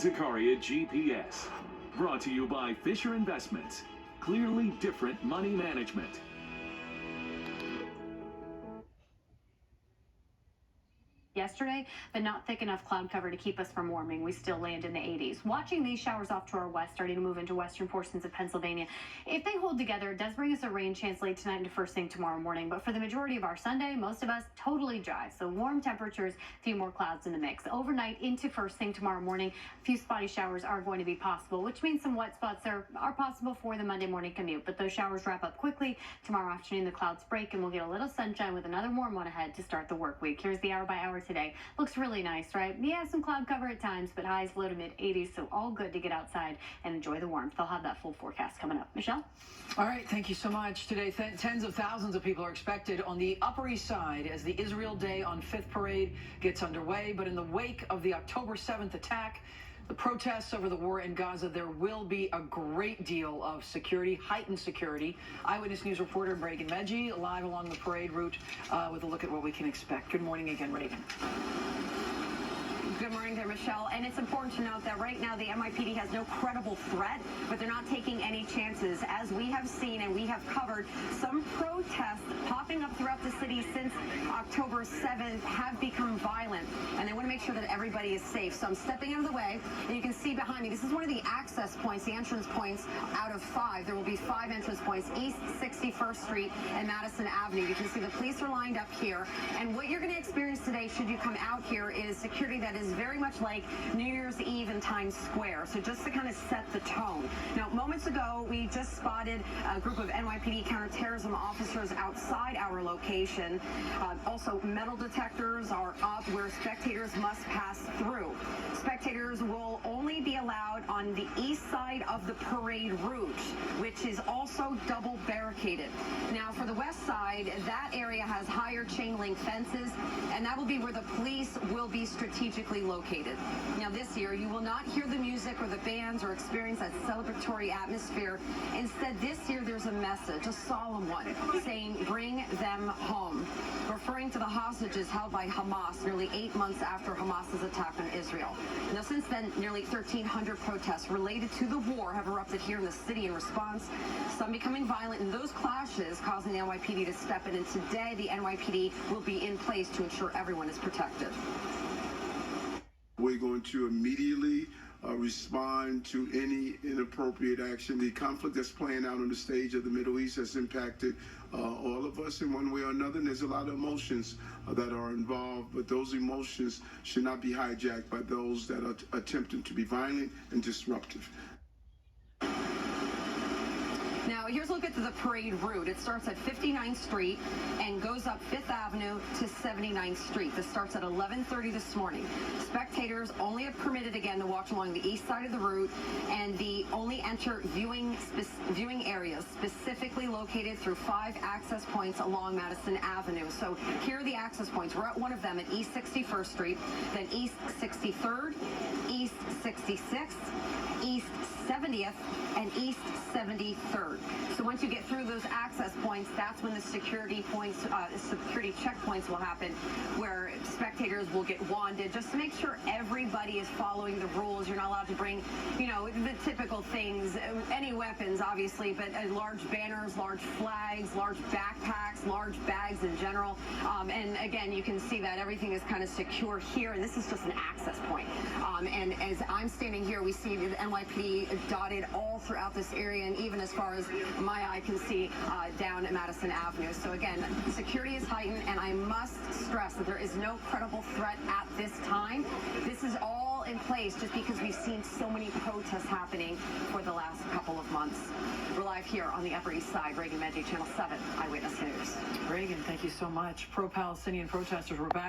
Zakaria GPS. Brought to you by Fisher Investments. Clearly different money management. Yesterday, but not thick enough cloud cover to keep us from warming. We still land in the 80s. Watching these showers off to our west, starting to move into western portions of Pennsylvania. If they hold together, it does bring us a rain chance late tonight into first thing tomorrow morning. But for the majority of our Sunday, most of us totally dry. So warm temperatures, a few more clouds in the mix. Overnight into first thing tomorrow morning, a few spotty showers are going to be possible, which means some wet spots are possible for the Monday morning commute. But those showers wrap up quickly. Tomorrow afternoon, the clouds break and we'll get a little sunshine with another warm one ahead to start the work week. Here's the hour by hour today. Looks really nice, right? Yeah, some cloud cover at times, but highs low to mid 80s, so all good to get outside and enjoy the warmth. They'll have that full forecast coming up. Michelle? All right, thank you so much. Today, tens of thousands of people are expected on the Upper East Side as the Israel Day on 5th parade gets underway. But in the wake of the October 7th attack, the protests over the war in Gaza, there will be a great deal of security, heightened security. Eyewitness News reporter Reagan Medji live along the parade route with a look at what we can expect. Good morning again, Reagan. Good morning there, Michelle. And it's important to note that right now the NYPD has no credible threat, but they're not taking any chances. As we have seen and we have covered, some protests popping up throughout the city since October 7th have become violent, and they want to make sure that everybody is safe. So I'm stepping out of the way, and you can see behind me, this is one of the access points, the entrance points out of 5. There will be 5 entrance points, East 61st Street and Madison Avenue. You can see the police are lined up here, and what you're going to experience today, should you come out here, is security that is very much like New Year's Eve in Times Square. So just to kind of set the tone. Now, moments ago, we just spotted a group of NYPD counterterrorism officers outside our location. Also, metal detectors are up where spectators must pass through. Spectators will only be allowed on the east side of the parade route, which is also double barricaded. Now, for the west side, that area has higher chain link fences, and that will be where the police will be strategically located. Now, this year, you will not hear the music or the bands or experience that celebratory atmosphere. Instead, this year, there's a message, a solemn one, saying, "Bring them home," referring to the hostages held by Hamas nearly 8 months after Hamas's attack on Israel. Now, since then, nearly 1,300 protests related to the war have erupted here in the city in response, some becoming violent, and those clashes causing the NYPD to step in. And today, the NYPD will be in place to ensure everyone is protected. We're going to immediately respond to any inappropriate action. The conflict that's playing out on the stage of the Middle East has impacted all of us in one way or another, and there's a lot of emotions that are involved, but those emotions should not be hijacked by those that are attempting to be violent and disruptive. Now, here's a look at the parade route. It starts at 59th Street and goes up 5th Avenue to 79th Street. This starts at 11:30 this morning. Spectators only are permitted, again, to walk along the east side of the route, and the only enter viewing areas specifically located through 5 access points along Madison Avenue. So here are the access points. We're at one of them at East 61st Street, then East 63rd, East 66th, East 70th, and East 73rd. So once you get through those access points, that's when the security checkpoints will happen, where spectators will get wanded, just to make sure everybody is following the rules. You're not allowed to bring, the typical things, any weapons, obviously, but large banners, large flags, large backpacks, large bags in general. And again, you can see that everything is kind of secure here, and this is just an access point. And as I'm standing here, we see the NYPD dotted all throughout this area, and even as far as my eye can see down at Madison Avenue. So again, security is heightened, and I must stress that there is no credible threat at this time. This is all in place just because we've seen so many protests happening for the last couple of months. We're live here on the Upper East Side. Reagan Medji, Channel 7 Eyewitness News. Reagan, thank you so much. Pro-Palestinian protesters were back.